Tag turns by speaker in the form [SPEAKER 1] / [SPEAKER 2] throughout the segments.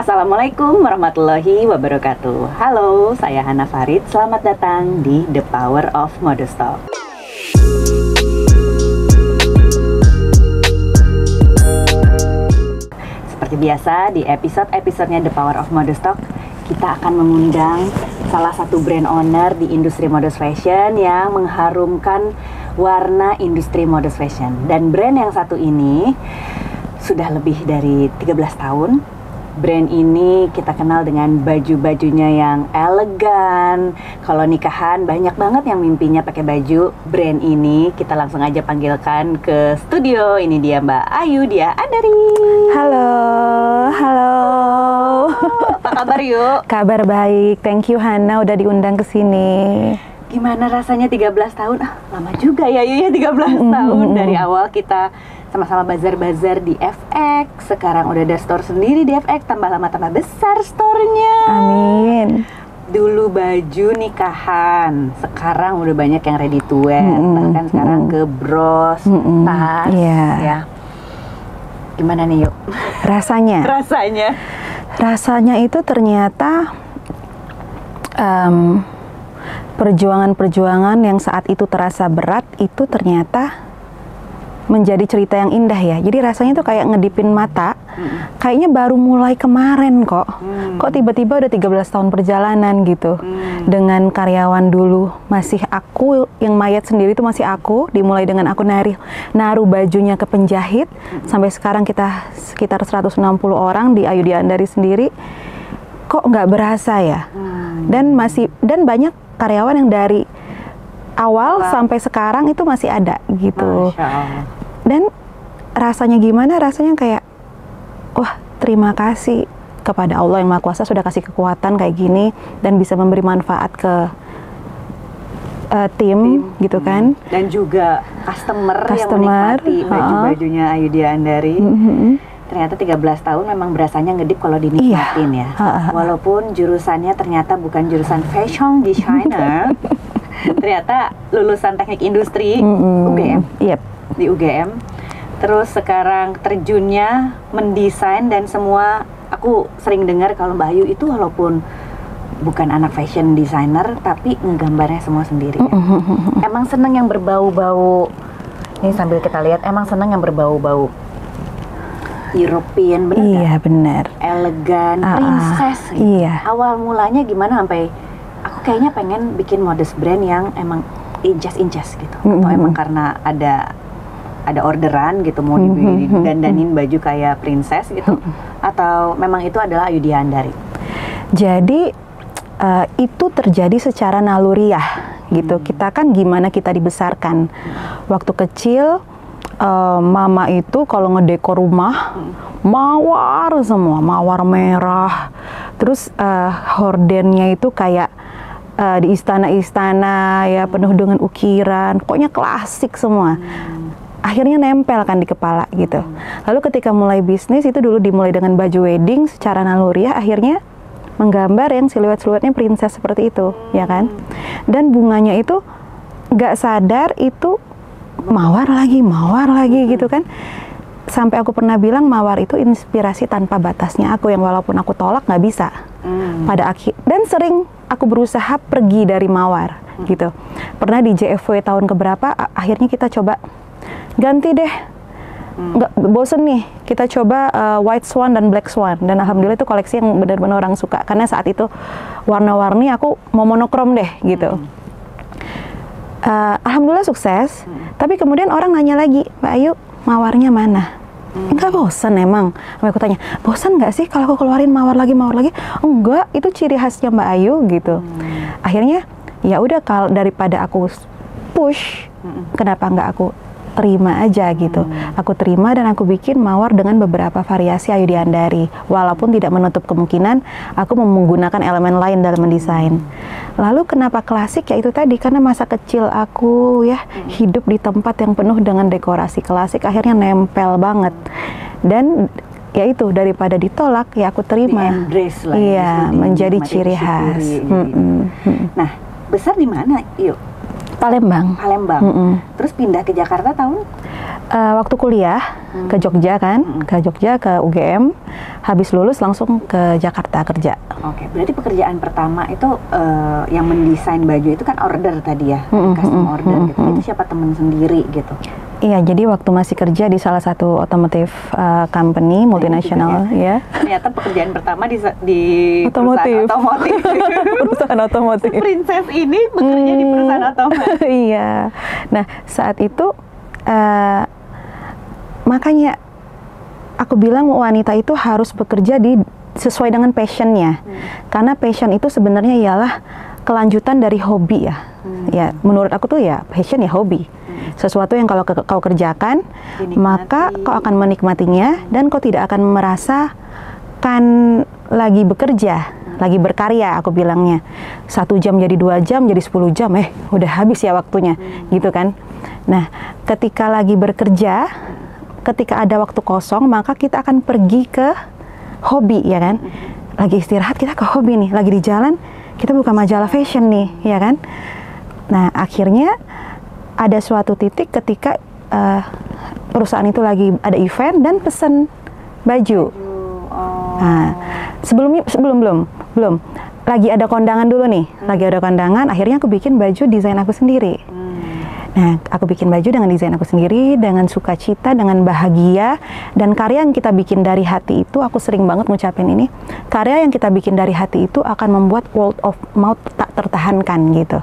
[SPEAKER 1] Assalamualaikum warahmatullahi wabarakatuh. Halo, saya Hana Farid. Selamat datang di The Power of Modestock. Seperti biasa, di episode-episodenya The Power of Modestock, kita akan mengundang salah satu brand owner di industri modest fashion yang mengharumkan warna industri modest fashion. Dan brand yang satu ini sudah lebih dari 13 tahun. Brand ini kita kenal dengan baju-bajunya yang elegan. Kalau nikahan banyak banget yang mimpinya pakai baju brand ini. Kita langsung aja panggilkan ke studio. Ini dia Mbak Ayu Dia Andari.
[SPEAKER 2] Halo, halo.
[SPEAKER 1] Apa kabar yuk?
[SPEAKER 2] Kabar baik, thank you Hana udah diundang ke sini.
[SPEAKER 1] Gimana rasanya 13 tahun? Lama juga ya Yu ya, 13 tahun. Dari awal kita sama-sama bazar-bazar di FX. Sekarang udah ada store sendiri di FX. Tambah lama tambah besar store-nya.
[SPEAKER 2] Amin.
[SPEAKER 1] Dulu baju nikahan, sekarang udah banyak yang ready to wear. Bahkan sekarang ke bros, tas ya. Gimana nih yuk?
[SPEAKER 2] Rasanya? Rasanya itu ternyata perjuangan-perjuangan yang saat itu terasa berat itu ternyata menjadi cerita yang indah ya. Jadi rasanya tuh kayak ngedipin mata. Kayaknya baru mulai kemarin kok. Kok tiba-tiba udah 13 tahun perjalanan gitu. Dengan karyawan dulu masih aku, yang mayat sendiri itu masih aku. Dimulai dengan aku naruh bajunya ke penjahit. Sampai sekarang kita sekitar 160 orang di Ayu Dia Andari sendiri. Kok nggak berasa ya? Dan banyak karyawan yang dari awal sampai sekarang itu masih ada gitu. Dan rasanya gimana? Rasanya kayak, wah terima kasih kepada Allah yang Maha Kuasa sudah kasih kekuatan kayak gini dan bisa memberi manfaat ke tim gitu kan. Dan juga customer yang menikmati baju-bajunya Ayu Dia Andari. Ternyata 13 tahun memang berasanya ngedip kalau dinikmatin ya. Walaupun jurusannya ternyata bukan jurusan fashion designer. Ternyata lulusan teknik industri UGM. Di UGM. Terus sekarang terjunnya mendesain dan semua. Aku sering dengar kalau Mbak Ayu itu walaupun bukan anak fashion designer tapi ngegambarnya semua sendiri ya. Emang seneng yang berbau-bau. Ini sambil kita lihat, emang seneng yang berbau-bau European, bener Iya
[SPEAKER 1] gak?
[SPEAKER 2] bener.
[SPEAKER 1] Elegan, princess gitu.
[SPEAKER 2] Iya.
[SPEAKER 1] Awal mulanya gimana sampai aku kayaknya pengen bikin modest brand yang emang inces gitu. Atau emang karena ada orderan gitu mau dandanin baju kayak princess gitu. Atau memang itu adalah Ayu Dia Andari? Jadi
[SPEAKER 2] itu terjadi secara naluriah gitu. Kita kan gimana kita dibesarkan. Waktu kecil mama itu kalau ngedekor rumah mawar semua, mawar merah. Terus hordennya itu kayak di istana-istana ya penuh dengan ukiran, pokoknya klasik semua. Akhirnya nempel kan di kepala gitu. Lalu ketika mulai bisnis itu dulu dimulai dengan baju wedding, secara naluriah akhirnya menggambar yang siluet-siluetnya princess seperti itu, ya kan? Dan bunganya itu nggak sadar itu mawar lagi gitu kan. Sampai aku pernah bilang mawar itu inspirasi tanpa batasnya aku, yang walaupun aku tolak nggak bisa. Pada akhir, dan sering aku berusaha pergi dari mawar gitu. Pernah di JFW tahun keberapa, akhirnya kita coba ganti deh. Nggak bosen nih, kita coba White Swan dan Black Swan. Dan alhamdulillah itu koleksi yang benar-benar orang suka. Karena saat itu warna-warni aku mau monokrom deh gitu. Alhamdulillah sukses, tapi kemudian orang nanya lagi, Mbak Ayu, mawarnya mana? Enggak bosan emang? Sampai aku tanya, bosan nggak sih kalau aku keluarin mawar lagi? Enggak, itu ciri khasnya Mbak Ayu gitu. Akhirnya, ya udah kalau daripada aku push, kenapa nggak aku terima aja gitu. Aku terima dan aku bikin mawar dengan beberapa variasi Ayu Dia Andari. Walaupun tidak menutup kemungkinan aku menggunakan elemen lain dalam mendesain. Lalu kenapa klasik? Ya itu tadi, karena masa kecil aku ya hidup di tempat yang penuh dengan dekorasi klasik, akhirnya nempel banget. Dan ya itu, daripada ditolak ya aku terima. Iya, menjadi ciri khas.
[SPEAKER 1] Nah, besar di mana? Yuk.
[SPEAKER 2] Palembang.
[SPEAKER 1] Terus pindah ke Jakarta tahun?
[SPEAKER 2] Waktu kuliah ke Jogja kan, ke Jogja, ke UGM, habis lulus langsung ke Jakarta kerja.
[SPEAKER 1] Oke, berarti pekerjaan pertama itu yang mendesain baju itu kan order tadi ya, custom order gitu. Itu siapa temen sendiri gitu?
[SPEAKER 2] Iya, jadi waktu masih kerja di salah satu otomotif company multinasional ya.
[SPEAKER 1] Ternyata pekerjaan pertama di
[SPEAKER 2] Otomotif.
[SPEAKER 1] perusahaan otomotif.
[SPEAKER 2] Perusahaan otomotif.
[SPEAKER 1] Princess ini bekerja di perusahaan otomotif.
[SPEAKER 2] Iya. Nah, saat itu makanya aku bilang wanita itu harus bekerja sesuai dengan passionnya, karena passion itu sebenarnya ialah kelanjutan dari hobi ya. Ya, menurut aku tuh ya passion ya hobi. Sesuatu yang kalau kau kerjakan, maka kau akan menikmatinya dan kau tidak akan merasakan lagi bekerja, lagi berkarya. Aku bilangnya 1 jam jadi 2 jam, jadi 10 jam, udah habis ya waktunya, gitu kan. Nah, ketika lagi bekerja, ketika ada waktu kosong, maka kita akan pergi ke hobi, ya kan? Lagi istirahat, kita ke hobi nih. Lagi di jalan, kita buka majalah fashion nih, ya kan? Nah, akhirnya ada suatu titik ketika perusahaan itu lagi ada event dan pesan baju. Nah, belum. Lagi ada kondangan dulu nih. Lagi ada kondangan, akhirnya aku bikin baju desain aku sendiri. Nah, aku bikin baju dengan desain aku sendiri, dengan sukacita, dengan bahagia, dan karya yang kita bikin dari hati itu, aku sering banget ngucapin ini, karya yang kita bikin dari hati itu akan membuat word of mouth tak tertahankan gitu.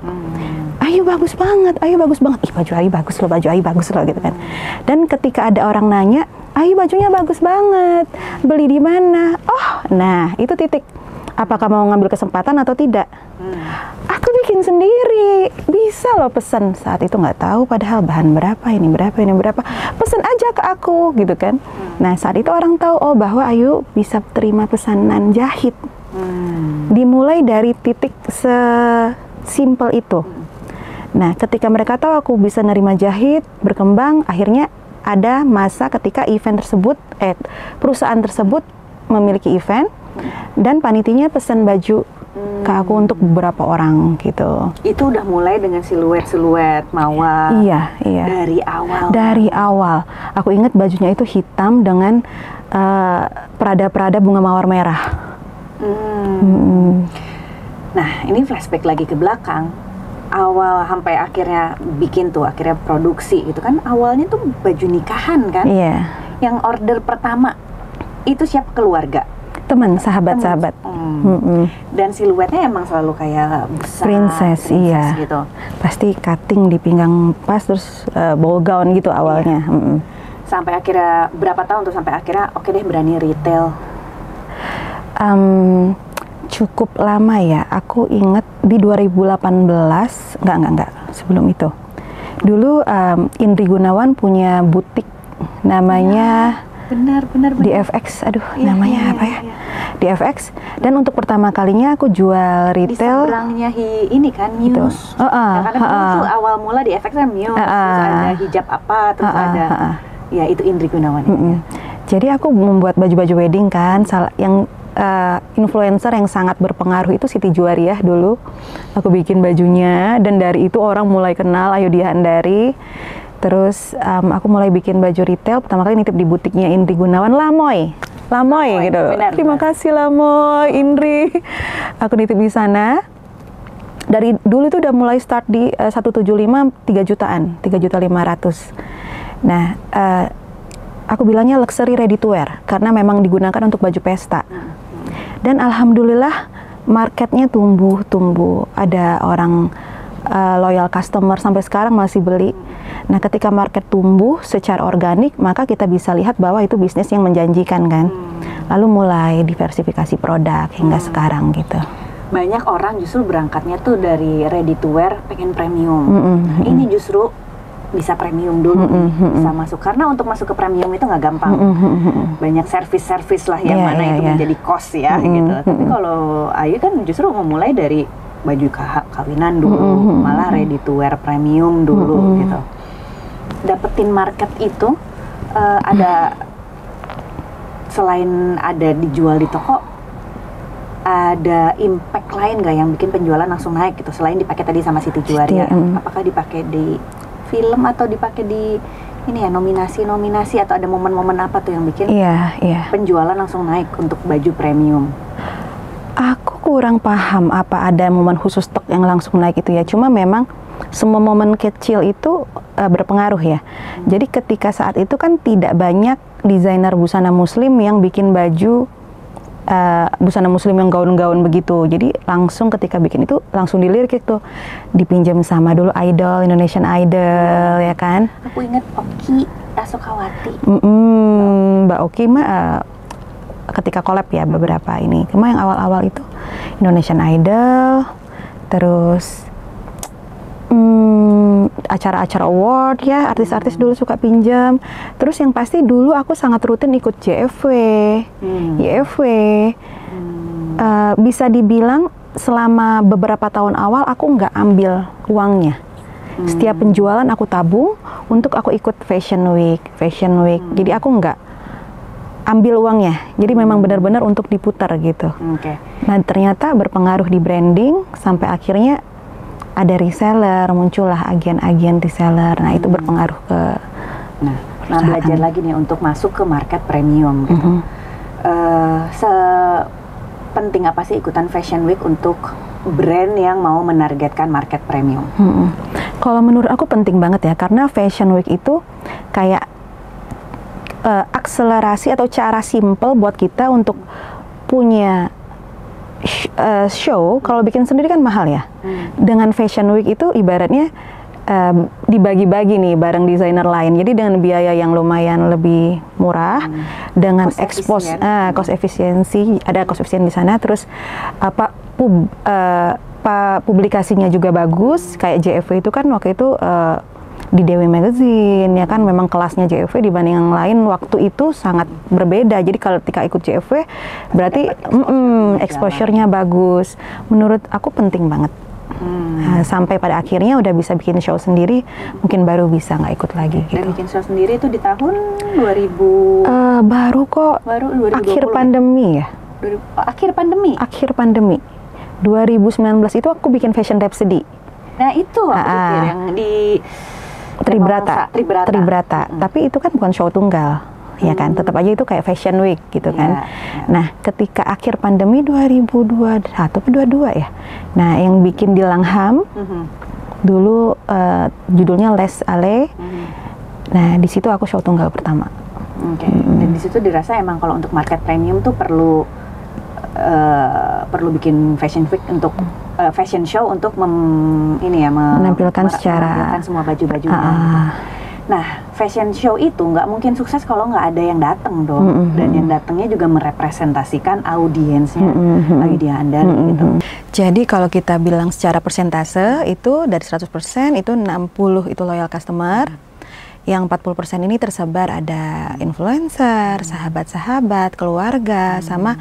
[SPEAKER 2] Ayu bagus banget, Ayu bagus banget, ih baju Ayu bagus loh, baju Ayu bagus loh gitu kan. Dan ketika ada orang nanya, Ayu bajunya bagus banget, beli di mana? Oh, nah itu titik. Apakah mau ngambil kesempatan atau tidak? Aku bikin sendiri, bisa loh pesan. Saat itu nggak tahu padahal bahan berapa, ini berapa. Pesan aja ke aku gitu kan. Nah, saat itu orang tahu, oh bahwa Ayu bisa terima pesanan jahit. Dimulai dari titik sesimpel itu. Nah, ketika mereka tahu aku bisa nerima jahit, berkembang, akhirnya ada masa ketika event tersebut, perusahaan tersebut memiliki event, dan panitinya pesan baju ke aku untuk beberapa orang gitu.
[SPEAKER 1] Itu udah mulai dengan siluet mawar.
[SPEAKER 2] Iya. Dari awal. Aku ingat bajunya itu hitam dengan perada-perada bunga mawar merah.
[SPEAKER 1] Nah, ini flashback lagi ke belakang. Awal sampai akhirnya akhirnya produksi gitu kan. Awalnya tuh baju nikahan kan?
[SPEAKER 2] Iya.
[SPEAKER 1] Yang order pertama itu siapa? Keluarga?
[SPEAKER 2] Teman, sahabat-sahabat.
[SPEAKER 1] Dan siluetnya emang selalu kayak besar,
[SPEAKER 2] princess iya
[SPEAKER 1] gitu.
[SPEAKER 2] Pasti cutting di pinggang pas, terus ball gown gitu awalnya.
[SPEAKER 1] Sampai akhirnya berapa tahun tuh sampai akhirnya oke deh berani retail?
[SPEAKER 2] Cukup lama ya. Aku inget di 2018, enggak sebelum itu. Dulu Indri Gunawan punya butik namanya
[SPEAKER 1] benar.
[SPEAKER 2] Di FX, namanya apa ya? Di FX. Dan untuk pertama kalinya aku jual retail.
[SPEAKER 1] Di seberangnya ini kan Muse. Karena itu awal mula di FX kan Muse, terus ada hijab apa, terus ada ya itu Indri Gunawan.
[SPEAKER 2] Jadi aku membuat baju-baju wedding kan, yang influencer yang sangat berpengaruh itu Siti Juwariah dulu. Aku bikin bajunya dan dari itu orang mulai kenal Ayu Dihandari. Terus aku mulai bikin baju retail, pertama kali nitip di butiknya Indri Gunawan, Lamoy gitu.
[SPEAKER 1] Benar.
[SPEAKER 2] Terima kasih Lamoy, Indri. Aku nitip di sana. Dari dulu itu udah mulai start di 175 3 jutaan, 3.500.000. Nah, aku bilangnya luxury ready to wear karena memang digunakan untuk baju pesta. Dan alhamdulillah marketnya tumbuh. Ada orang loyal customer sampai sekarang masih beli. Nah, ketika market tumbuh secara organik, maka kita bisa lihat bahwa itu bisnis yang menjanjikan kan. Lalu mulai diversifikasi produk hingga sekarang gitu.
[SPEAKER 1] Banyak orang justru berangkatnya tuh dari ready to wear pengen premium. Ini justru bisa premium dulu, bisa masuk. Karena untuk masuk ke premium itu nggak gampang. Banyak service lah yang mana itu menjadi cost ya gitu. Tapi kalau Ayu kan justru memulai dari baju kawinan dulu, malah ready to wear premium dulu gitu. Dapetin market itu ada selain ada dijual di toko, ada impact lain nggak yang bikin penjualan langsung naik gitu selain dipakai tadi sama Siti Juwariah? Apakah dipakai di film atau dipakai di ini ya nominasi atau ada momen-momen apa tuh yang bikin penjualan langsung naik untuk baju premium?
[SPEAKER 2] Aku kurang paham apa ada momen khusus stok yang langsung naik itu ya. Cuma memang semua momen kecil itu berpengaruh ya. Jadi ketika saat itu kan tidak banyak desainer busana muslim yang bikin baju busana muslim yang gaun-gaun begitu. Jadi langsung ketika bikin itu langsung dilirik itu, dipinjam sama dulu idol, Indonesian Idol ya kan.
[SPEAKER 1] Aku ingat Oki Asokawati.
[SPEAKER 2] Mbak Oki mah ketika collab ya beberapa ini. Cuma yang awal-awal itu Indonesian Idol, terus acara-acara award ya, artis-artis dulu suka pinjam. Terus yang pasti dulu aku sangat rutin ikut JFW, YFW. Bisa dibilang selama beberapa tahun awal aku nggak ambil uangnya. Setiap penjualan aku tabung untuk aku ikut Fashion Week. Jadi aku nggak ambil uangnya. Jadi memang benar-benar untuk diputar gitu. Nah ternyata berpengaruh di branding sampai akhirnya ada reseller, muncullah agen-agen reseller. Nah itu berpengaruh ke
[SPEAKER 1] nah belajar lagi nih untuk masuk ke market premium gitu. Sepenting apa sih ikutan Fashion Week untuk brand yang mau menargetkan market premium?
[SPEAKER 2] Kalau menurut aku penting banget ya, karena Fashion Week itu kayak akselerasi atau cara simple buat kita untuk punya show. Kalau bikin sendiri kan mahal ya. Dengan Fashion Week itu ibaratnya dibagi-bagi nih bareng desainer lain. Jadi dengan biaya yang lumayan lebih murah, dengan cost efisiensi, ada cost efisien di sana. Terus publikasinya juga bagus. Kayak JFW itu kan waktu itu di Dewi Magazine ya kan, memang kelasnya JFW dibanding yang lain waktu itu sangat berbeda. Jadi kalau ketika ikut JFW berarti exposure-nya bagus. Menurut aku penting banget. Sampai pada akhirnya udah bisa bikin show sendiri, mungkin baru bisa nggak ikut lagi gitu.
[SPEAKER 1] Dan bikin show sendiri itu di tahun 2000?
[SPEAKER 2] Baru kok.
[SPEAKER 1] Baru 2020.
[SPEAKER 2] Akhir pandemi ya. Akhir pandemi. 2019 itu aku bikin Fashion Rhapsody.
[SPEAKER 1] Nah itu aku pikir yang di
[SPEAKER 2] Tribrata. Tapi itu kan bukan show tunggal, ya kan? Tetap aja itu kayak Fashion Week gitu kan. Nah, ketika akhir pandemi 2021 atau 2022 ya. Nah, yang bikin di Langham dulu judulnya Les Ale. Nah, di situ aku show tunggal pertama.
[SPEAKER 1] Dan di situ dirasa emang kalau untuk market premium tuh perlu bikin Fashion Week untuk fashion show untuk
[SPEAKER 2] menampilkan secara
[SPEAKER 1] semua baju-bajunya. Nah, fashion show itu nggak mungkin sukses kalau nggak ada yang datang dong. Dan yang datangnya juga merepresentasikan audiensnya lagi di handal gitu.
[SPEAKER 2] Jadi kalau kita bilang secara persentase itu dari 100% itu 60 itu loyal customer. Yang 40% ini tersebar ada influencer, sahabat-sahabat, keluarga, sama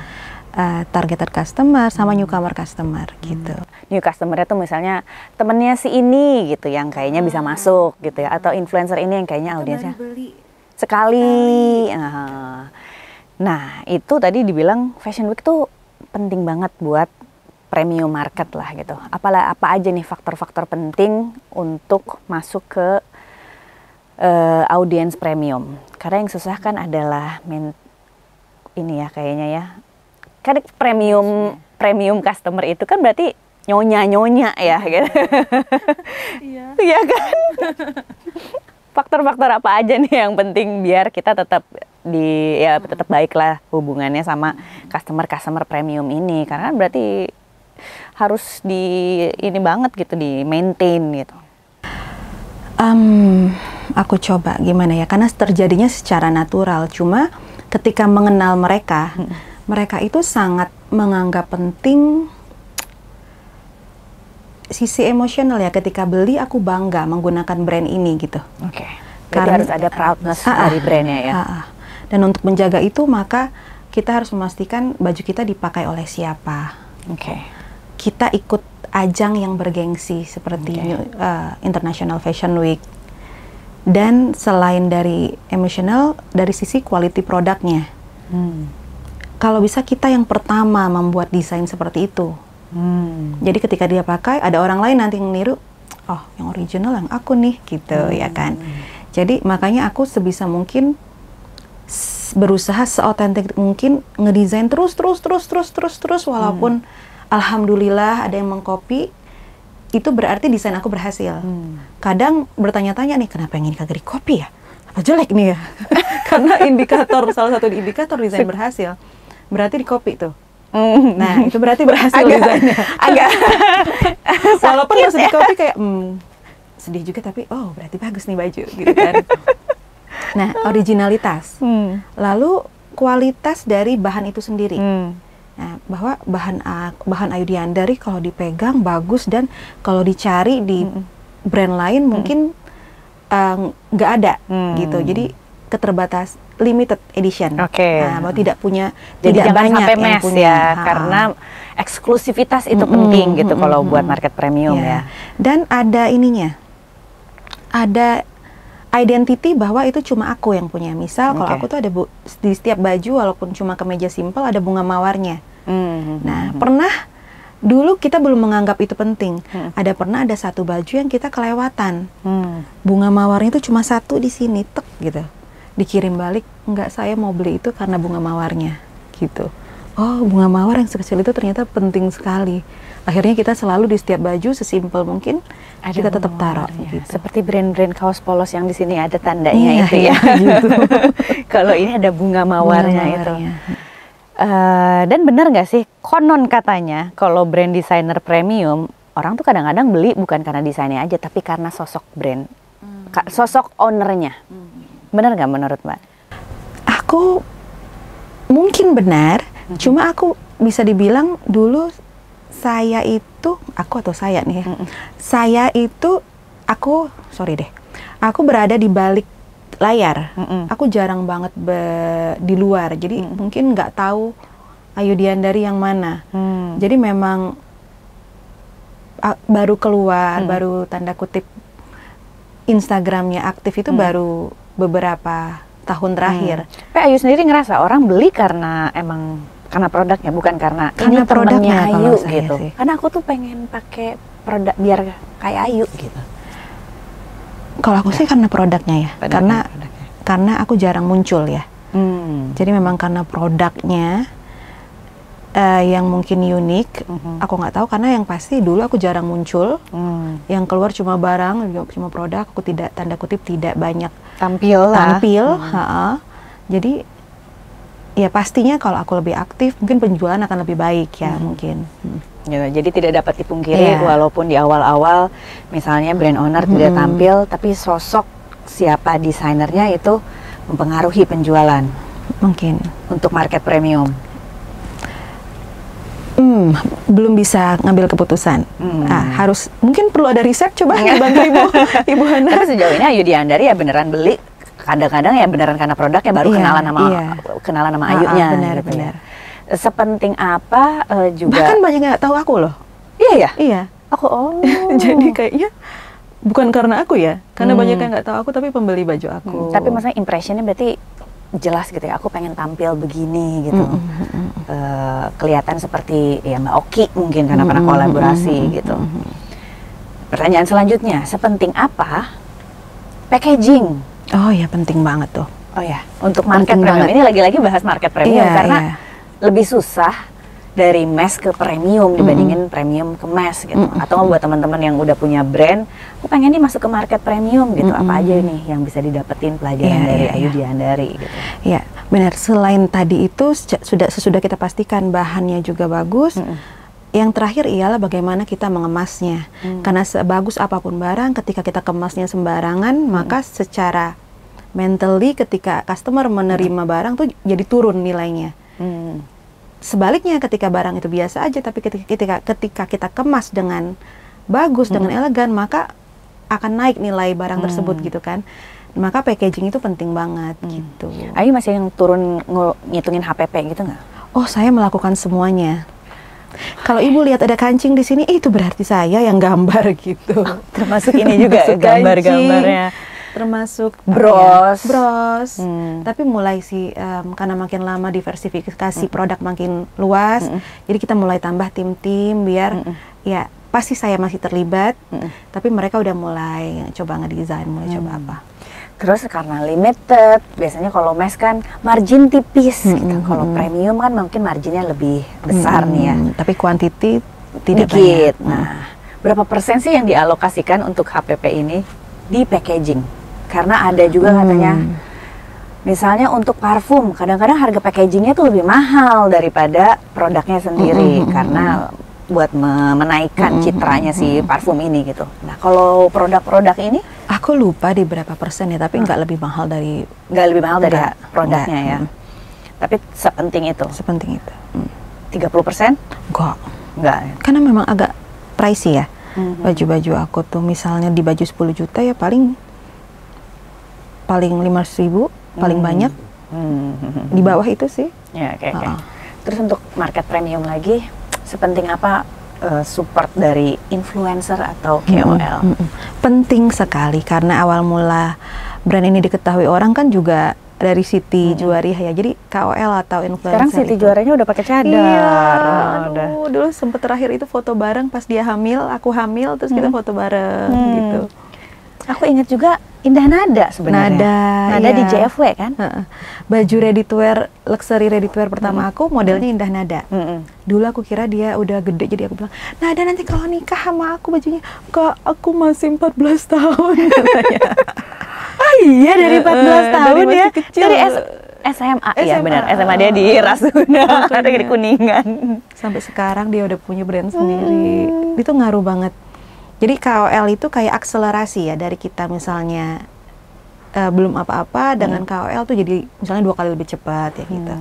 [SPEAKER 2] targeted customer sama newcomer customer gitu.
[SPEAKER 1] New customer itu misalnya temennya si ini gitu yang kayaknya bisa masuk gitu ya, atau influencer ini yang kayaknya audiensnya sekali. Nah itu tadi dibilang Fashion Week tuh penting banget buat premium market lah gitu. Apa aja nih faktor-faktor penting untuk masuk ke audiens premium? Karena yang susah kan adalah ini ya kayaknya ya. Kan premium customer itu kan berarti nyonya ya gitu. Iya kan? Faktor-faktor apa aja nih yang penting biar kita tetap tetap baiklah hubungannya sama customer premium ini, karena berarti harus ini banget gitu, di maintain gitu.
[SPEAKER 2] Aku coba gimana ya, karena terjadinya secara natural. Cuma ketika mengenal mereka itu sangat menganggap penting sisi emosional ya. Ketika beli aku bangga menggunakan brand ini gitu.
[SPEAKER 1] Karena harus ada proudness dari brandnya ya.
[SPEAKER 2] Dan untuk menjaga itu maka kita harus memastikan baju kita dipakai oleh siapa. Kita ikut ajang yang bergengsi seperti International Fashion Week. Dan selain dari emosional, dari sisi quality produknya. Kalau bisa kita yang pertama membuat desain seperti itu. Jadi ketika dia pakai, ada orang lain nanti yang niru, oh yang original yang aku nih gitu ya kan. Jadi makanya aku sebisa mungkin berusaha seotentik mungkin ngedesain terus walaupun alhamdulillah ada yang mengcopy, itu berarti desain aku berhasil. Kadang bertanya-tanya nih, kenapa yang ini kagak di copy ya? Apa jelek nih ya? Karena salah satu indikator desain berhasil berarti di copy tuh. Nah, itu berarti berhasil desainnya.
[SPEAKER 1] Agak
[SPEAKER 2] walaupun masih di copy kayak sedih juga, tapi oh berarti bagus nih baju gitu kan. Nah, originalitas. Lalu kualitas dari bahan itu sendiri. Nah, bahwa bahan Ayu Diandari kalau dipegang bagus, dan kalau dicari di brand lain mungkin nggak ada gitu. Jadi keterbatas, limited edition. Nah, bahwa tidak punya,
[SPEAKER 1] jadi
[SPEAKER 2] tidak
[SPEAKER 1] jangan
[SPEAKER 2] banyak
[SPEAKER 1] sampai
[SPEAKER 2] yang
[SPEAKER 1] mass
[SPEAKER 2] punya.
[SPEAKER 1] ya, karena eksklusivitas itu penting gitu kalau buat market premium ya.
[SPEAKER 2] Dan ada ininya, ada identity bahwa itu cuma aku yang punya. Misal kalau aku tuh ada di setiap baju walaupun cuma kemeja simple ada bunga mawarnya. Nah, pernah dulu kita belum menganggap itu penting. Pernah ada satu baju yang kita kelewatan. Bunga mawarnya itu cuma satu di sini, tek gitu. Dikirim balik, enggak, saya mau beli itu karena bunga mawarnya gitu. Oh, bunga mawar yang sekecil itu ternyata penting sekali. Akhirnya kita selalu di setiap baju sesimpel mungkin ada kita tetap taruh gitu.
[SPEAKER 1] Seperti brand-brand kaos polos yang di sini ada tandanya itu ya.
[SPEAKER 2] Gitu.
[SPEAKER 1] Kalau ini ada bunga mawarnya itu. Dan benar nggak sih, konon katanya kalau brand designer premium, orang tuh kadang-kadang beli bukan karena desainnya aja, tapi karena sosok brand, sosok ownernya. Benar nggak menurut Mbak?
[SPEAKER 2] Aku mungkin benar, cuma aku bisa dibilang dulu saya itu, aku berada di balik layar. Aku jarang banget di luar, jadi mungkin nggak tahu Ayu Diandari yang mana. Jadi memang baru keluar, baru tanda kutip Instagramnya aktif itu baru beberapa tahun terakhir.
[SPEAKER 1] Tapi Ayu sendiri ngerasa orang beli karena karena produknya, bukan karena ini
[SPEAKER 2] produknya
[SPEAKER 1] Ayu gitu.
[SPEAKER 2] Sih.
[SPEAKER 1] Karena aku tuh pengen pakai produk biar kayak Ayu gitu.
[SPEAKER 2] Kalau aku sih karena produknya ya, karena aku jarang muncul ya. Jadi memang karena produknya yang mungkin unik, aku nggak tahu, karena yang pasti dulu aku jarang muncul, yang keluar cuma barang, cuma produk, aku tidak, tanda kutip, tidak banyak tampil. Jadi ya pastinya kalau aku lebih aktif, mungkin penjualan akan lebih baik ya mungkin.
[SPEAKER 1] Ya, jadi tidak dapat dipungkiri walaupun di awal-awal misalnya brand owner tidak tampil, tapi sosok siapa desainernya itu mempengaruhi penjualan.
[SPEAKER 2] Mungkin
[SPEAKER 1] untuk market premium.
[SPEAKER 2] Belum bisa ngambil keputusan. Harus, mungkin perlu ada riset, coba dibantu Ibu Hana.
[SPEAKER 1] Tapi sejauh ini Ayu Diandari ya beneran beli, kadang-kadang ya beneran karena produknya, baru kenalan nama Ayunya.
[SPEAKER 2] Benar.
[SPEAKER 1] Sepenting apa juga?
[SPEAKER 2] Bahkan banyak nggak tahu aku loh. Iya.
[SPEAKER 1] Aku
[SPEAKER 2] Jadi kayaknya bukan karena aku ya, karena banyak yang nggak tahu aku tapi pembeli baju aku.
[SPEAKER 1] Tapi maksudnya impressionnya berarti jelas gitu ya, aku pengen tampil begini gitu. Kelihatan seperti ya Mbak Oki mungkin karena pernah kolaborasi gitu. Pertanyaan selanjutnya, sepenting apa packaging?
[SPEAKER 2] Oh ya, penting banget tuh.
[SPEAKER 1] Oh ya, untuk market premium ini lagi-lagi bahas market premium karena lebih susah dari mass ke premium dibandingin premium ke mass gitu. Atau buat teman-teman yang udah punya brand, aku pengen nih masuk ke market premium gitu. Apa aja nih yang bisa didapetin pelajaran dari Ayu Diandari gitu.
[SPEAKER 2] Iya, benar. Selain tadi itu sesudah kita pastikan bahannya juga bagus. Yang terakhir ialah bagaimana kita mengemasnya. Karena sebagus apapun barang, ketika kita kemasnya sembarangan, maka secara mentally ketika customer menerima barang tuh jadi turun nilainya. Sebaliknya ketika barang itu biasa aja, tapi ketika kita kemas dengan bagus, dengan elegan, maka akan naik nilai barang tersebut gitu kan. Maka packaging itu penting banget gitu.
[SPEAKER 1] Ayu masih yang turun ngitungin HPP gitu nggak?
[SPEAKER 2] Oh, saya melakukan semuanya. Kalau Ibu lihat ada kancing di sini, itu berarti saya yang gambar gitu.
[SPEAKER 1] Termasuk ini juga gambar-gambarnya.
[SPEAKER 2] Termasuk
[SPEAKER 1] bros.
[SPEAKER 2] Tapi mulai sih karena makin lama diversifikasi produk makin luas, jadi kita mulai tambah tim-tim biar ya pasti saya masih terlibat, tapi mereka udah mulai coba ngedesain, mulai coba apa.
[SPEAKER 1] Terus karena limited, biasanya kalau mass kan margin tipis gitu. Kalau premium kan mungkin marginnya lebih besar nih ya.
[SPEAKER 2] Tapi quantity tidak
[SPEAKER 1] Dikit.
[SPEAKER 2] banyak.
[SPEAKER 1] Nah, berapa persen sih yang dialokasikan untuk HPP ini di packaging? Karena ada juga katanya, misalnya untuk parfum, kadang-kadang harga packagingnya tuh lebih mahal daripada produknya sendiri, karena buat menaikkan citranya si parfum ini gitu. Nah, kalau produk-produk ini,
[SPEAKER 2] Aku lupa di berapa persen ya, tapi nggak lebih mahal dari
[SPEAKER 1] nggak lebih mahal dari
[SPEAKER 2] Nggak,
[SPEAKER 1] produknya
[SPEAKER 2] nggak.
[SPEAKER 1] ya. Tapi sepenting itu,
[SPEAKER 2] sepenting itu.
[SPEAKER 1] 30%?
[SPEAKER 2] Enggak,
[SPEAKER 1] Enggak.
[SPEAKER 2] karena memang agak pricey ya. Baju-baju aku tuh misalnya di baju 10 juta ya paling 500.000 paling banyak. Di bawah itu sih.
[SPEAKER 1] Ya, oke. Terus untuk market premium lagi, sepenting apa support dari influencer atau KOL?
[SPEAKER 2] Penting sekali karena awal mula brand ini diketahui orang kan juga dari Siti Juwariah ya. Jadi KOL atau influencer.
[SPEAKER 1] Sekarang Siti
[SPEAKER 2] itu.
[SPEAKER 1] Juwariahnya udah pakai cadar.
[SPEAKER 2] Iya,
[SPEAKER 1] Udah.
[SPEAKER 2] dulu sempet terakhir itu foto bareng pas dia hamil, aku hamil, terus kita foto bareng gitu.
[SPEAKER 1] Aku ingat juga Indah Nada sebenarnya. Nada
[SPEAKER 2] iya.
[SPEAKER 1] di JFW kan?
[SPEAKER 2] Baju ready to wear, luxury ready to wear pertama aku modelnya Indah Nada. Dulu aku kira dia udah gede, jadi aku bilang, Nada nanti kalau nikah sama aku bajunya, Kak aku masih 14 tahun katanya.
[SPEAKER 1] Oh iya, dari 14 tahun
[SPEAKER 2] dari
[SPEAKER 1] ya?
[SPEAKER 2] masih kecil.
[SPEAKER 1] Dari SMA, ya
[SPEAKER 2] SMA.
[SPEAKER 1] benar. SMA dia di Rasuna, ada di Kuningan.
[SPEAKER 2] Sampai sekarang dia udah punya brand sendiri. Itu ngaruh banget. Jadi KOL itu kayak akselerasi ya, dari kita misalnya belum apa-apa dengan KOL tuh jadi misalnya 2 kali lebih cepat ya kita.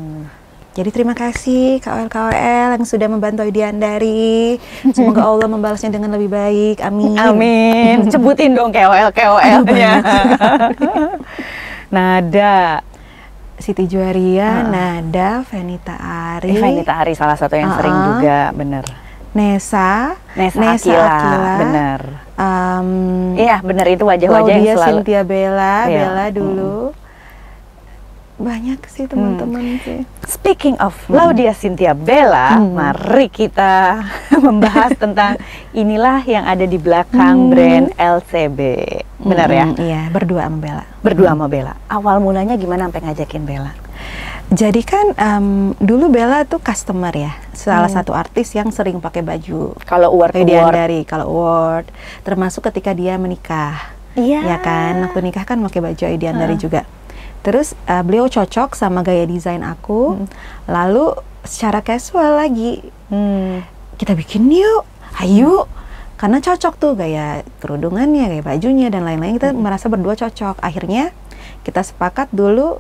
[SPEAKER 2] Jadi terima kasih KOL-KOL yang sudah membantu Widiandari. Semoga Allah membalasnya dengan lebih baik. Amin.
[SPEAKER 1] Amin. Sebutin dong KOL-KOL-nya. Nada.
[SPEAKER 2] Siti Juwariah, Nada, Fenita Ari.
[SPEAKER 1] Fenita Ari salah satu yang sering juga, bener.
[SPEAKER 2] Nesa
[SPEAKER 1] Akila, bener. Iya, bener, itu wajah-wajah yang
[SPEAKER 2] Claudia
[SPEAKER 1] selalu.
[SPEAKER 2] Cynthia Bella,
[SPEAKER 1] Iya.
[SPEAKER 2] Bella dulu. Banyak sih teman-teman sih.
[SPEAKER 1] Speaking of Claudia Cynthia Bella, mari kita membahas tentang inilah yang ada di belakang brand LCB. Benar ya?
[SPEAKER 2] Iya, berdua sama Bella.
[SPEAKER 1] Berdua sama Bella. Awal mulanya gimana sampai ngajakin Bella?
[SPEAKER 2] Jadi kan dulu Bella tuh customer ya, salah satu artis yang sering pakai baju
[SPEAKER 1] Kalau
[SPEAKER 2] Widiandari, kalau award, termasuk ketika dia menikah.
[SPEAKER 1] Iya.
[SPEAKER 2] Ya kan, waktu nikah kan pakai baju Widiandari juga. Terus beliau cocok sama gaya desain aku, lalu secara casual lagi, kita bikin yuk, ayo. Karena cocok tuh gaya kerudungannya, gaya bajunya, dan lain-lain, kita merasa berdua cocok. Akhirnya kita sepakat dulu,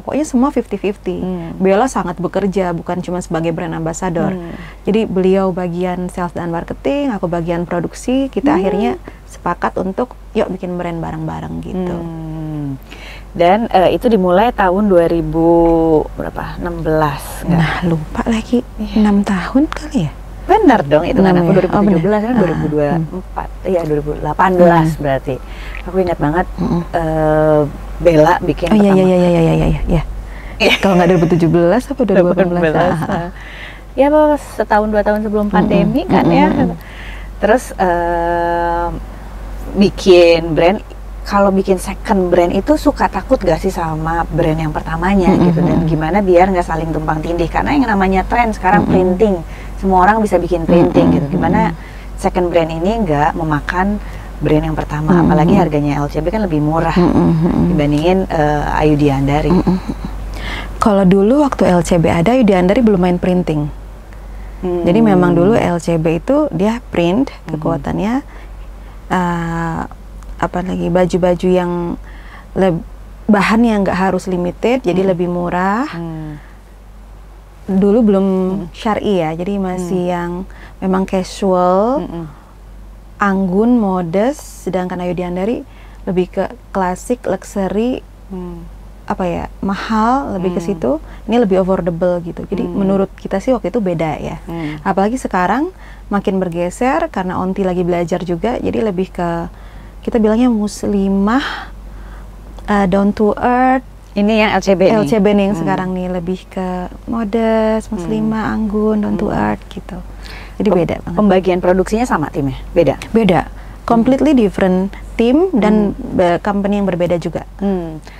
[SPEAKER 2] pokoknya semua 50-50. Bella sangat bekerja, bukan cuma sebagai brand ambassador. Jadi beliau bagian sales dan marketing, aku bagian produksi. Kita akhirnya sepakat untuk yuk bikin brand bareng-bareng gitu.
[SPEAKER 1] Dan itu dimulai tahun 2016 enggak?
[SPEAKER 2] Nah lupa lagi, 6 tahun kali ya?
[SPEAKER 1] Benar dong, itu kan aku 2017 kan
[SPEAKER 2] bener.
[SPEAKER 1] 2024, iya 2018 berarti. Aku ingat banget Bella bikin
[SPEAKER 2] Oh iya
[SPEAKER 1] pertama.
[SPEAKER 2] iya. Kalau nggak 2017 apa 2018?
[SPEAKER 1] Ya setahun 2 tahun sebelum pandemi kan ya. Terus bikin brand. Kalau bikin second brand itu suka takut gak sih sama brand yang pertamanya gitu, dan gimana biar nggak saling tumpang tindih, karena yang namanya tren sekarang printing, semua orang bisa bikin printing gitu. Gimana second brand ini nggak memakan brand yang pertama, apalagi harganya LCB kan lebih murah dibandingin Ayu Diandari.
[SPEAKER 2] Kalau dulu waktu LCB ada, Ayu Diandari belum main printing. Jadi memang dulu LCB itu dia print kekuatannya, apalagi baju-baju yang bahan yang nggak harus limited, jadi lebih murah. Dulu belum syar'i ya, jadi masih yang memang casual, anggun, modest. Sedangkan Ayu Diandari lebih ke klasik, luxury, apa ya, mahal, lebih ke situ. Ini lebih affordable gitu. Jadi menurut kita sih waktu itu beda ya. Apalagi sekarang makin bergeser karena Onti lagi belajar juga, jadi lebih ke, kita bilangnya muslimah, down to earth.
[SPEAKER 1] Ini yang LCB nih?
[SPEAKER 2] LCB nih yang sekarang nih, lebih ke modest, muslimah, anggun, down to earth gitu. Jadi beda banget.
[SPEAKER 1] Pembagian produksinya sama timnya? Beda?
[SPEAKER 2] Beda. completely different team dan company yang berbeda juga.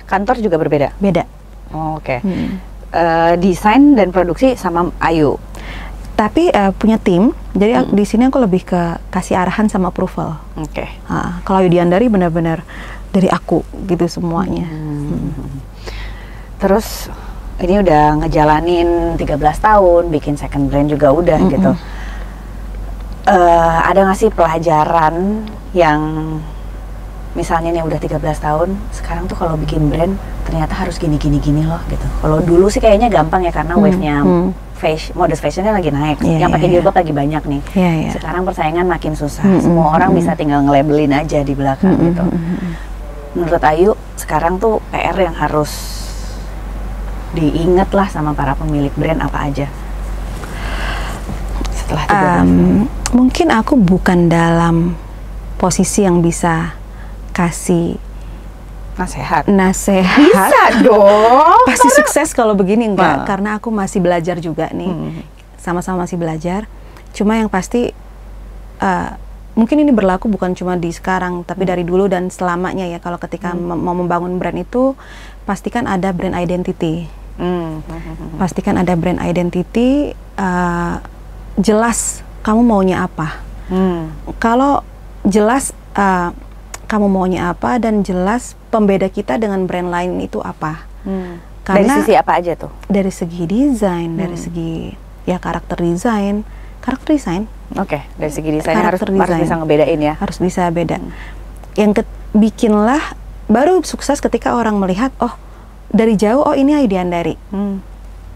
[SPEAKER 1] Kantor juga berbeda?
[SPEAKER 2] Beda.
[SPEAKER 1] Oh, oke. Desain dan produksi sama Ayu?
[SPEAKER 2] Tapi punya tim, jadi di sini aku lebih ke kasih arahan sama approval.
[SPEAKER 1] Oke.
[SPEAKER 2] Kalau Ayu Diandari benar-benar dari aku gitu semuanya.
[SPEAKER 1] Terus ini udah ngejalanin 13 tahun, bikin second brand juga udah gitu. Ada nggak sih pelajaran yang misalnya nih udah 13 tahun, sekarang tuh kalau bikin brand ternyata harus gini loh gitu. Kalau dulu sih kayaknya gampang ya karena wave-nya modest fashionnya lagi naik, yang pakai jilbab lagi banyak nih. Sekarang persaingan makin susah, semua orang bisa tinggal nge-labelin aja di belakang gitu. Menurut Ayu, sekarang tuh PR yang harus diingat lah sama para pemilik brand apa aja setelah 13
[SPEAKER 2] mungkin aku bukan dalam posisi yang bisa kasih
[SPEAKER 1] nasihat.
[SPEAKER 2] Bisa
[SPEAKER 1] dong.
[SPEAKER 2] Pasti sukses kalau begini enggak, karena aku masih belajar juga nih. Sama-sama masih belajar. Cuma yang pasti mungkin ini berlaku bukan cuma di sekarang, tapi dari dulu dan selamanya ya. Kalau ketika mau membangun brand itu pastikan ada brand identity. Pastikan ada brand identity, jelas kamu maunya apa. Kalau jelas kamu maunya apa dan jelas pembeda kita dengan brand lain itu apa. Karena
[SPEAKER 1] dari sisi apa aja tuh?
[SPEAKER 2] Dari segi desain, dari segi ya karakter desain.
[SPEAKER 1] Oke, dari segi desain harus bisa ngebedain ya.
[SPEAKER 2] Harus bisa beda. Yang bikinlah baru sukses ketika orang melihat, oh dari jauh, oh ini Ayu Diandari.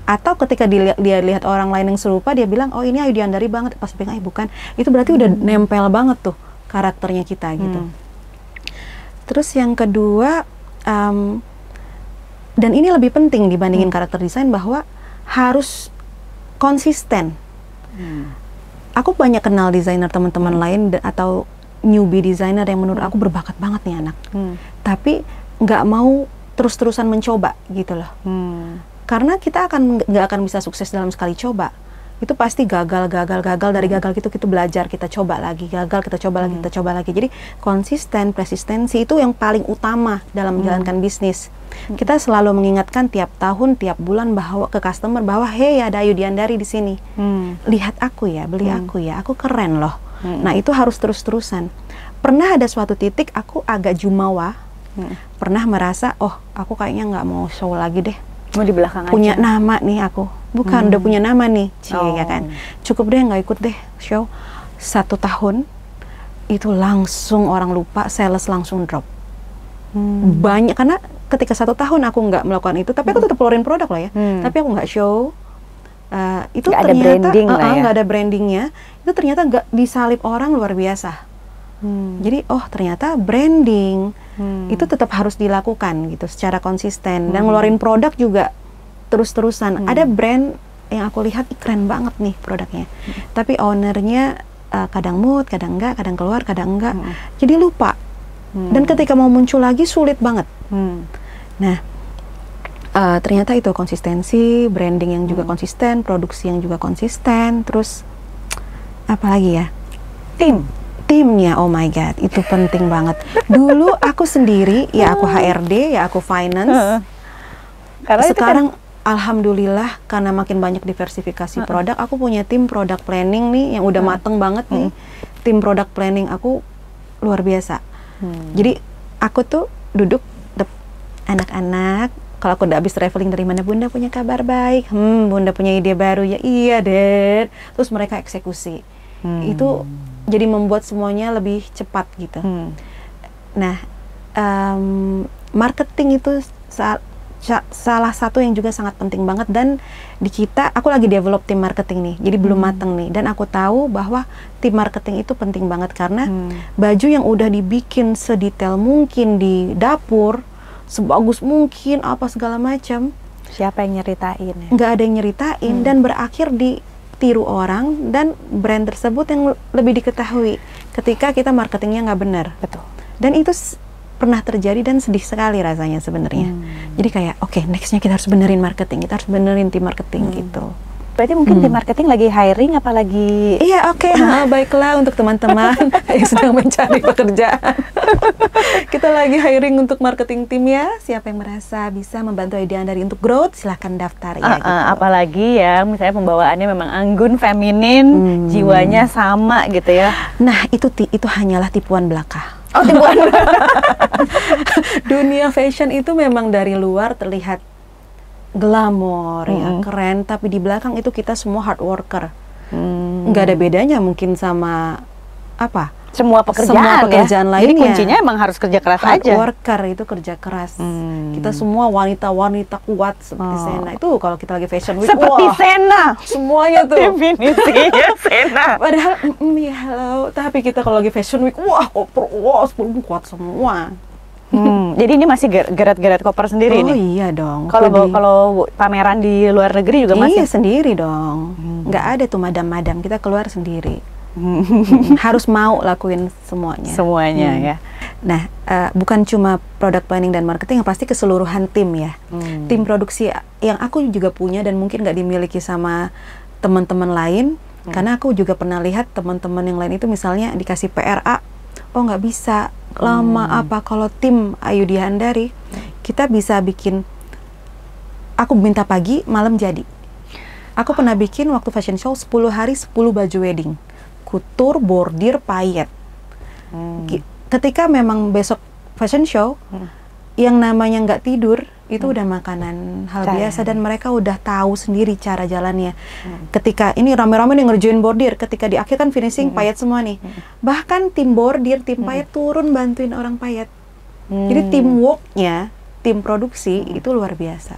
[SPEAKER 2] Atau ketika dia lihat orang lain yang serupa, dia bilang, oh ini Ayu Diandari banget. Pas bilang, bukan. Itu berarti udah nempel banget tuh karakternya kita gitu. Terus yang kedua, dan ini lebih penting dibandingin karakter desain, bahwa harus konsisten. Aku banyak kenal desainer teman-teman lain atau newbie designer yang menurut aku berbakat banget nih anak. Tapi nggak mau terus-terusan mencoba gitu loh. Karena kita nggak akan bisa sukses dalam sekali coba. Itu pasti gagal dari gagal gitu kita belajar, kita coba lagi, gagal kita coba lagi, kita coba lagi. Jadi konsisten, persistensi itu yang paling utama dalam menjalankan bisnis. Kita selalu mengingatkan tiap tahun, tiap bulan bahwa ke customer bahwa hey ada Ayu Diandari di sini. Lihat aku ya, beli aku ya, aku keren loh. Nah, itu harus terus-terusan. Pernah ada suatu titik aku agak jumawa. Pernah merasa, oh aku kayaknya nggak mau show lagi deh.
[SPEAKER 1] Mau di belakang
[SPEAKER 2] punya
[SPEAKER 1] aja.
[SPEAKER 2] Nama nih aku. Bukan, udah punya nama nih. Ya kan. Cukup deh nggak ikut deh show. 1 tahun, itu langsung orang lupa, sales langsung drop. Banyak, karena ketika 1 tahun aku nggak melakukan itu, tapi aku tetap keluarin produk loh ya. Tapi aku nggak show. Itu
[SPEAKER 1] gak
[SPEAKER 2] ternyata
[SPEAKER 1] ada branding lah ya.
[SPEAKER 2] Nggak ada brandingnya. Itu ternyata nggak disalip orang luar biasa. Jadi oh ternyata branding itu tetap harus dilakukan gitu secara konsisten, dan ngeluarin produk juga terus-terusan. Ada brand yang aku lihat keren banget nih produknya, tapi ownernya kadang mood, kadang enggak, kadang keluar, kadang enggak, jadi lupa. Dan ketika mau muncul lagi sulit banget. Nah ternyata itu konsistensi, branding yang juga konsisten, produksi yang juga konsisten, terus apa lagi ya, timnya, oh my god, itu penting banget. Dulu aku sendiri, ya aku HRD, ya aku finance.
[SPEAKER 1] Karena
[SPEAKER 2] sekarang alhamdulillah karena makin banyak diversifikasi produk, aku punya tim product planning nih yang udah mateng banget nih. Tim product planning aku luar biasa. Jadi aku tuh duduk anak-anak, kalau aku udah habis traveling dari mana, Bunda punya kabar baik, Bunda punya ide baru ya, iya deh. Terus mereka eksekusi. Itu jadi membuat semuanya lebih cepat gitu. Nah, marketing itu salah satu yang juga sangat penting banget, dan di kita, aku lagi develop tim marketing nih, jadi belum mateng nih, dan aku tahu bahwa tim marketing itu penting banget karena baju yang udah dibikin sedetail mungkin di dapur, sebagus mungkin, apa segala macam,
[SPEAKER 1] siapa yang nyeritain ya?
[SPEAKER 2] Nggak ada yang nyeritain, dan berakhir di tiru orang dan brand tersebut yang lebih diketahui ketika kita marketingnya nggak benar.
[SPEAKER 1] Betul.
[SPEAKER 2] Dan itu pernah terjadi dan sedih sekali rasanya sebenarnya. Jadi kayak oke, nextnya kita harus benerin marketing, kita harus benerin tim marketing gitu.
[SPEAKER 1] Berarti mungkin tim marketing lagi hiring apa lagi?
[SPEAKER 2] Iya, oke. Baiklah untuk teman-teman yang sedang mencari pekerjaan. Kita lagi hiring untuk marketing tim ya. Siapa yang merasa bisa membantu Ide Andari untuk growth, silahkan daftar ya. Gitu.
[SPEAKER 1] Apalagi ya, misalnya pembawaannya memang anggun, feminin, jiwanya sama gitu ya.
[SPEAKER 2] Nah, itu hanyalah tipuan belaka.
[SPEAKER 1] Oh, tipuan.
[SPEAKER 2] Dunia fashion itu memang dari luar terlihat glamor ya, keren, tapi di belakang itu kita semua hard worker. Nggak ada bedanya mungkin sama apa?
[SPEAKER 1] Semua pekerjaan
[SPEAKER 2] lainnya.
[SPEAKER 1] Jadi kuncinya emang harus kerja keras
[SPEAKER 2] hard
[SPEAKER 1] aja.
[SPEAKER 2] Worker itu kerja keras. Kita semua wanita-wanita kuat seperti Sena. Itu kalau kita lagi fashion week.
[SPEAKER 1] Seperti Sena.
[SPEAKER 2] Semuanya tuh.
[SPEAKER 1] Definisinya Sena.
[SPEAKER 2] Padahal ya halo, tapi kita kalau lagi fashion week, sepuluh kuat semua. Jadi ini masih gerat-gerat koper sendiri nih?
[SPEAKER 1] Oh iya dong.
[SPEAKER 2] Kalau pameran di luar negeri juga masih?
[SPEAKER 1] Iya sendiri dong. Nggak ada tuh madam-madam, kita keluar sendiri. Harus mau lakuin semuanya.
[SPEAKER 2] Semuanya ya.
[SPEAKER 1] Nah, bukan cuma product planning dan marketing, yang pasti keseluruhan tim ya. Tim produksi yang aku juga punya dan mungkin nggak dimiliki sama teman-teman lain. Karena aku juga pernah lihat teman-teman yang lain itu misalnya dikasih PRA, oh nggak bisa lama apa. Kalau tim Ayudhya Andari kita bisa bikin, aku minta pagi malam jadi. Aku pernah bikin waktu fashion show 10 hari 10 baju wedding, kutur, bordir, payet. Ketika memang besok fashion show yang namanya nggak tidur itu udah makanan hal biasa dan mereka udah tahu sendiri cara jalannya. Ketika ini rame-rame nih ngerjain bordir, ketika di akhir kan finishing payet semua nih. Bahkan tim bordir, tim payet turun bantuin orang payet. Jadi teamworknya, tim produksi itu luar biasa.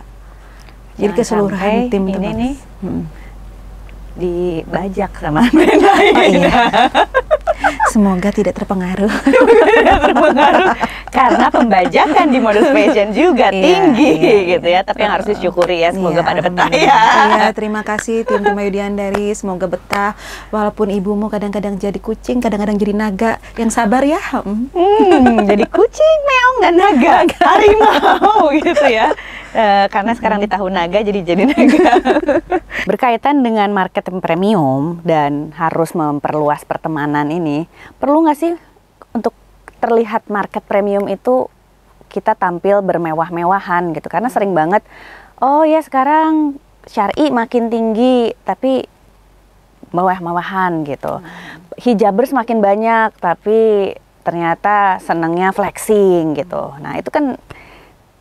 [SPEAKER 1] Jadi keseluruhan tim
[SPEAKER 2] ini nih dibajak sama
[SPEAKER 1] Semoga tidak terpengaruh.
[SPEAKER 2] Karena pembajakan di modus fashion juga tinggi gitu ya. Tapi yang harus disyukuri ya, semoga pada betah ya.
[SPEAKER 1] Iya, terima kasih tim Ayudhya Andari, semoga betah. Walaupun ibumu kadang-kadang jadi kucing, kadang-kadang jadi naga. Yang sabar ya.
[SPEAKER 2] Jadi kucing, meong, dan naga, harimau gitu ya. Karena sekarang di tahun naga jadi naga. Berkaitan dengan marketing premium dan harus memperluas pertemanan ini, perlu nggak sih untuk terlihat market premium itu kita tampil bermewah-mewahan gitu? Karena sering banget, oh ya sekarang syar'i makin tinggi tapi mewah-mewahan gitu. Hijabers makin banyak tapi ternyata senengnya flexing gitu. Nah itu kan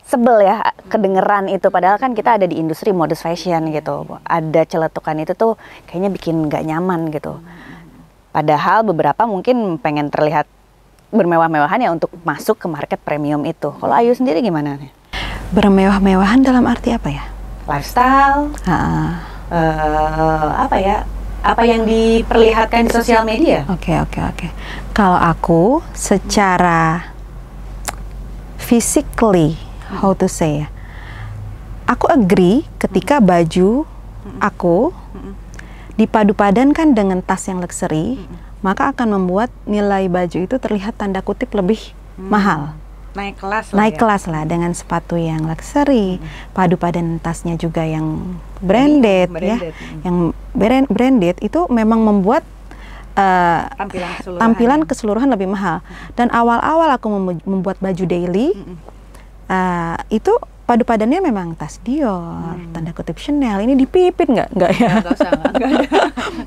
[SPEAKER 2] sebel ya kedengeran itu, padahal kan kita ada di industri modus fashion gitu. Ada celetukan itu tuh kayaknya bikin nggak nyaman gitu. Padahal beberapa mungkin pengen terlihat bermewah-mewahan ya untuk masuk ke market premium itu. Kalau Ayu sendiri gimana nih?
[SPEAKER 1] Bermewah-mewahan dalam arti apa ya?
[SPEAKER 2] Lifestyle, apa ya? Apa yang diperlihatkan di sosial media?
[SPEAKER 1] Oke. Kalau aku secara physically, how to say ya, aku agree ketika baju aku dipadu-padankan dengan tas yang luxury, maka akan membuat nilai baju itu terlihat tanda kutip lebih mahal.
[SPEAKER 2] Naik kelas lah.
[SPEAKER 1] Naik kelas lah dengan sepatu yang luxury, padu-padan tasnya juga yang branded ya. Yang branded itu memang membuat tampilan keseluruhan lebih mahal. Dan awal-awal aku membuat baju daily, itu padu-padannya memang tas Dior, tanda kutip Chanel. Ini dipipit nggak ya?
[SPEAKER 2] Nggak usah.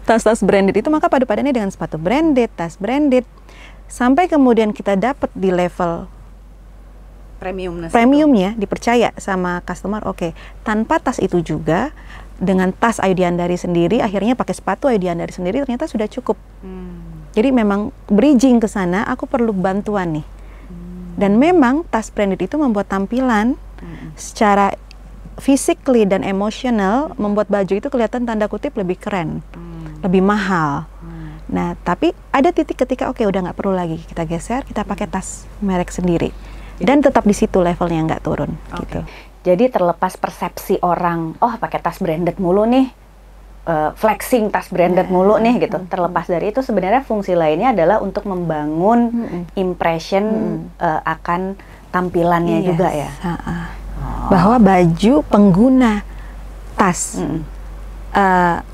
[SPEAKER 1] Tas-tas branded itu, maka padu-padannya dengan sepatu branded, tas branded, sampai kemudian kita dapat di level premiumnya, dipercaya sama customer. Oke, tanpa tas itu juga, dengan tas Ayudhya Andari sendiri, akhirnya pakai sepatu Ayudhya Andari sendiri, ternyata sudah cukup. Jadi memang bridging ke sana, aku perlu bantuan nih. Dan memang tas branded itu membuat tampilan secara physically dan emotional, membuat baju itu kelihatan tanda kutip lebih keren, lebih mahal. Nah, tapi ada titik ketika oke, udah nggak perlu lagi kita geser, kita pakai tas merek sendiri. Dan tetap di situ levelnya nggak turun gitu.
[SPEAKER 2] Jadi terlepas persepsi orang, oh pakai tas branded mulu nih, flexing tas branded mulu nih gitu. Terlepas dari itu sebenarnya fungsi lainnya adalah untuk membangun impression akan tampilannya juga ya.
[SPEAKER 1] Bahwa baju pengguna tas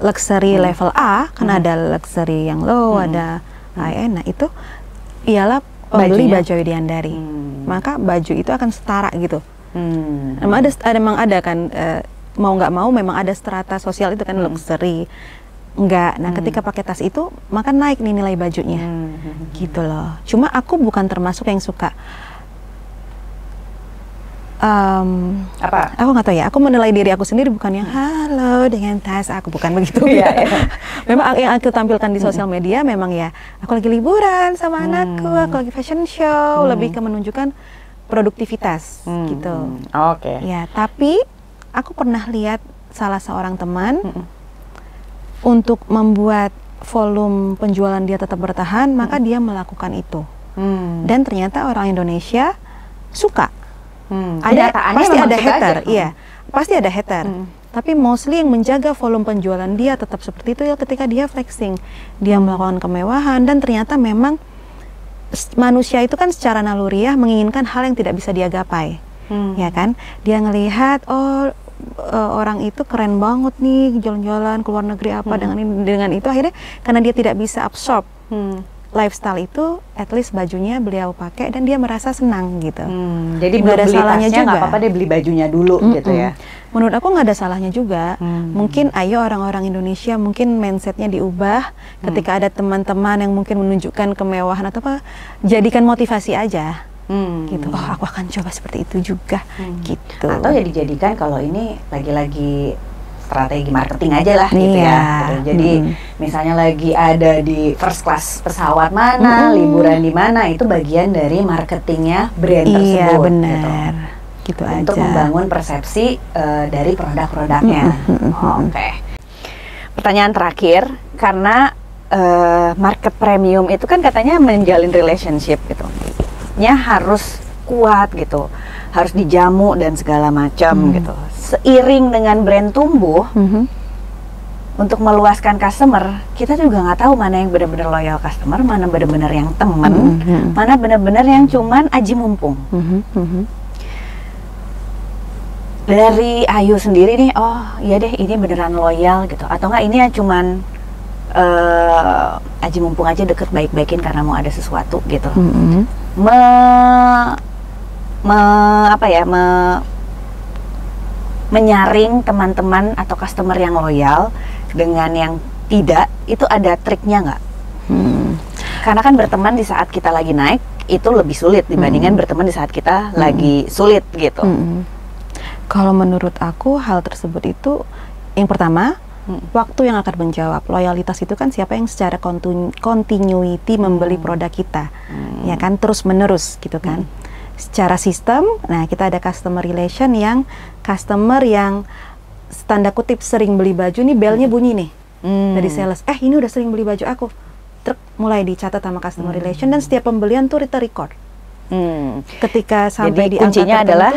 [SPEAKER 2] luxury level A, karena ada luxury yang low, ada high end. Nah itu ialah pembeli baju Widyandari. Maka baju itu akan setara gitu. Memang ada kan, mau nggak mau memang ada strata sosial itu kan, luxury. Enggak. Nah, ketika pakai tas itu, maka naik nih nilai bajunya. Gitu loh. Cuma aku bukan termasuk yang suka aku nggak tahu ya, aku menilai diri aku sendiri bukan yang halo dengan tas aku, bukan begitu ya. Memang yang aku tampilkan di sosial media memang ya aku lagi liburan sama anakku, aku lagi fashion show, lebih ke menunjukkan produktivitas gitu. Ya, tapi aku pernah lihat salah seorang teman untuk membuat volume penjualan dia tetap bertahan, maka dia melakukan itu. Dan ternyata orang Indonesia suka. Pasti ada hater, iya, pasti ada hater. Tapi mostly yang menjaga volume penjualan dia tetap seperti itu ya ketika dia flexing, dia melakukan kemewahan, dan ternyata memang manusia itu kan secara naluriah menginginkan hal yang tidak bisa dia gapai, ya kan? Dia ngelihat orang itu keren banget nih jalan-jalan ke luar negeri apa dengan itu akhirnya karena dia tidak bisa absorb lifestyle itu, at least bajunya beliau pakai dan dia merasa senang gitu.
[SPEAKER 1] Jadi
[SPEAKER 2] nggak ada salahnya juga.
[SPEAKER 1] Nggak apa-apa dia beli bajunya dulu gitu ya.
[SPEAKER 2] Menurut aku nggak ada salahnya juga. Mungkin ayo orang-orang Indonesia mungkin mindsetnya diubah ketika ada teman-teman yang mungkin menunjukkan kemewahan atau apa, jadikan motivasi aja. Gitu. Oh, aku akan coba seperti itu juga. Gitu.
[SPEAKER 1] Atau ya dijadikan kalau ini lagi-lagi strategi marketing aja lah gitu ya. Gitu. Jadi misalnya lagi ada di first class pesawat mana, liburan di mana, itu bagian dari marketingnya brand tersebut.
[SPEAKER 2] Iya benar. Gitu aja.
[SPEAKER 1] Untuk membangun persepsi dari produk-produknya. Oke. Pertanyaan terakhir, karena market premium itu kan katanya menjalin relationship gitu. Nya harus kuat gitu, harus dijamu dan segala macam gitu. Seiring dengan brand tumbuh, untuk meluaskan customer, kita juga nggak tahu mana yang benar-benar loyal customer, mana benar-benar yang teman, mana benar-benar yang cuman aji mumpung. Dari Ayu sendiri nih, oh iya deh ini beneran loyal gitu, atau enggak ini cuman aji mumpung aja deket baik-baikin karena mau ada sesuatu gitu. Menyaring teman-teman atau customer yang loyal dengan yang tidak, itu ada triknya nggak? Karena kan berteman di saat kita lagi naik itu lebih sulit dibandingkan berteman di saat kita lagi sulit gitu.
[SPEAKER 2] Kalau menurut aku hal tersebut itu yang pertama, waktu yang akan menjawab. Loyalitas itu kan siapa yang secara continuity membeli produk kita, ya kan, terus menerus gitu kan. Secara sistem, nah kita ada customer relation yang customer yang tanda kutip sering beli baju nih, belnya bunyi nih dari sales. Ini udah sering beli baju aku. Truk mulai dicatat sama customer relation dan setiap pembelian tuh record. Ketika sampai
[SPEAKER 1] jadi
[SPEAKER 2] di angka
[SPEAKER 1] kuncinya
[SPEAKER 2] tertentu,
[SPEAKER 1] adalah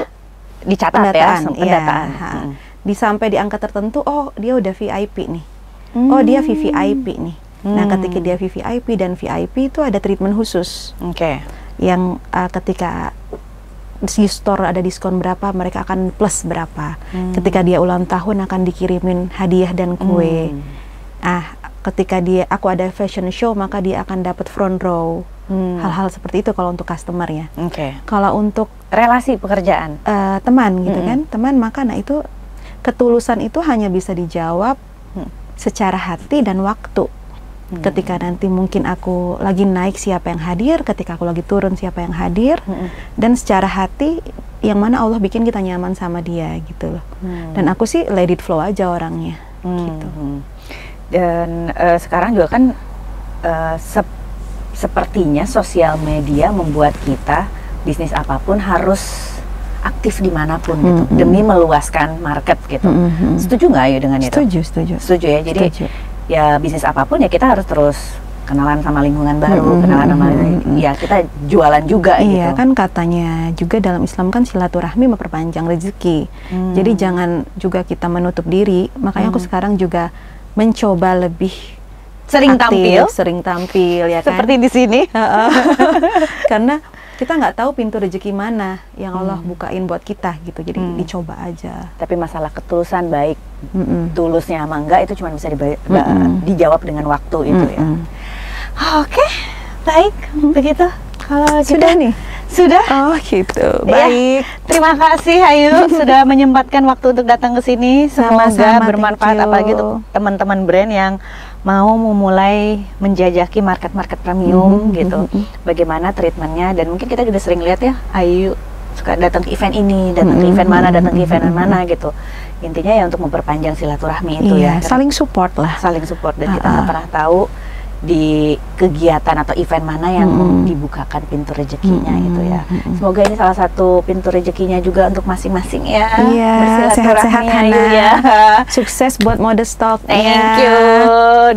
[SPEAKER 1] dicatat pendataan.
[SPEAKER 2] Sampai di angka tertentu, oh dia udah VIP nih. Oh dia VVIP nih. Nah ketika dia VVIP dan VIP itu ada treatment khusus. Yang ketika di store ada diskon berapa, mereka akan plus berapa. Ketika dia ulang tahun akan dikirimin hadiah dan kue. Ketika aku ada fashion show, maka dia akan dapat front row. Hal-hal seperti itu kalau untuk customer ya. Kalau untuk
[SPEAKER 1] relasi pekerjaan,
[SPEAKER 2] teman gitu kan, teman, maka itu ketulusan itu hanya bisa dijawab secara hati dan waktu. Ketika nanti mungkin aku lagi naik, siapa yang hadir, ketika aku lagi turun, siapa yang hadir, dan secara hati yang mana Allah bikin kita nyaman sama dia gitu loh. Dan aku sih let it flow aja orangnya gitu.
[SPEAKER 1] Dan sekarang juga kan sepertinya sosial media membuat kita bisnis apapun harus aktif dimanapun gitu, demi meluaskan market gitu. Setuju nggak Ayu dengan itu? Setuju ya. Jadi ya bisnis apapun ya kita harus terus kenalan sama lingkungan baru, kenalan sama ya kita jualan juga gitu.
[SPEAKER 2] Iya kan, katanya juga dalam Islam kan silaturahmi memperpanjang rezeki. Jadi jangan juga kita menutup diri. Makanya aku sekarang juga mencoba lebih
[SPEAKER 1] sering
[SPEAKER 2] aktif,
[SPEAKER 1] tampil
[SPEAKER 2] sering tampil ya kan.
[SPEAKER 1] Seperti di sini.
[SPEAKER 2] Karena kita nggak tahu pintu rezeki mana yang Allah bukain buat kita gitu. Jadi dicoba aja.
[SPEAKER 1] Tapi masalah ketulusan baik, tulusnya sama enggak itu cuma bisa dijawab dengan waktu itu ya. Oke, baik, begitu. Kalau
[SPEAKER 2] Sudah nih?
[SPEAKER 1] Sudah.
[SPEAKER 2] Oh gitu, baik.
[SPEAKER 1] Ya, terima kasih Ayu sudah menyempatkan waktu untuk datang ke sini. Semoga
[SPEAKER 2] Sama-sama,
[SPEAKER 1] bermanfaat
[SPEAKER 2] thank you.
[SPEAKER 1] apalagi untuk teman-teman brand yang mau memulai menjajaki market-market premium gitu. Bagaimana treatmentnya, dan mungkin kita juga sering lihat ya Ayu suka datang ke event ini, datang ke event mana, datang ke event mana gitu. Intinya ya untuk memperpanjang silaturahmi itu ya.
[SPEAKER 2] Saling support lah.
[SPEAKER 1] Saling support, dan kita nggak pernah tahu di kegiatan atau event mana yang dibukakan pintu rezekinya gitu ya. Semoga ini salah satu pintu rezekinya juga untuk masing-masing ya.
[SPEAKER 2] Iya, sehat-sehat Hana.
[SPEAKER 1] Ya.
[SPEAKER 2] Sukses buat Modestock.
[SPEAKER 1] Thank you.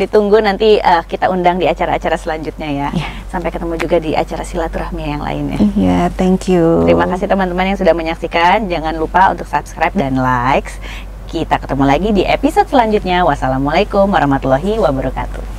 [SPEAKER 1] Ditunggu nanti kita undang di acara-acara selanjutnya ya. Sampai ketemu juga di acara silaturahmi yang lainnya.
[SPEAKER 2] Iya, thank you.
[SPEAKER 1] Terima kasih teman-teman yang sudah menyaksikan. Jangan lupa untuk subscribe dan likes. Kita ketemu lagi di episode selanjutnya. Wassalamualaikum warahmatullahi wabarakatuh.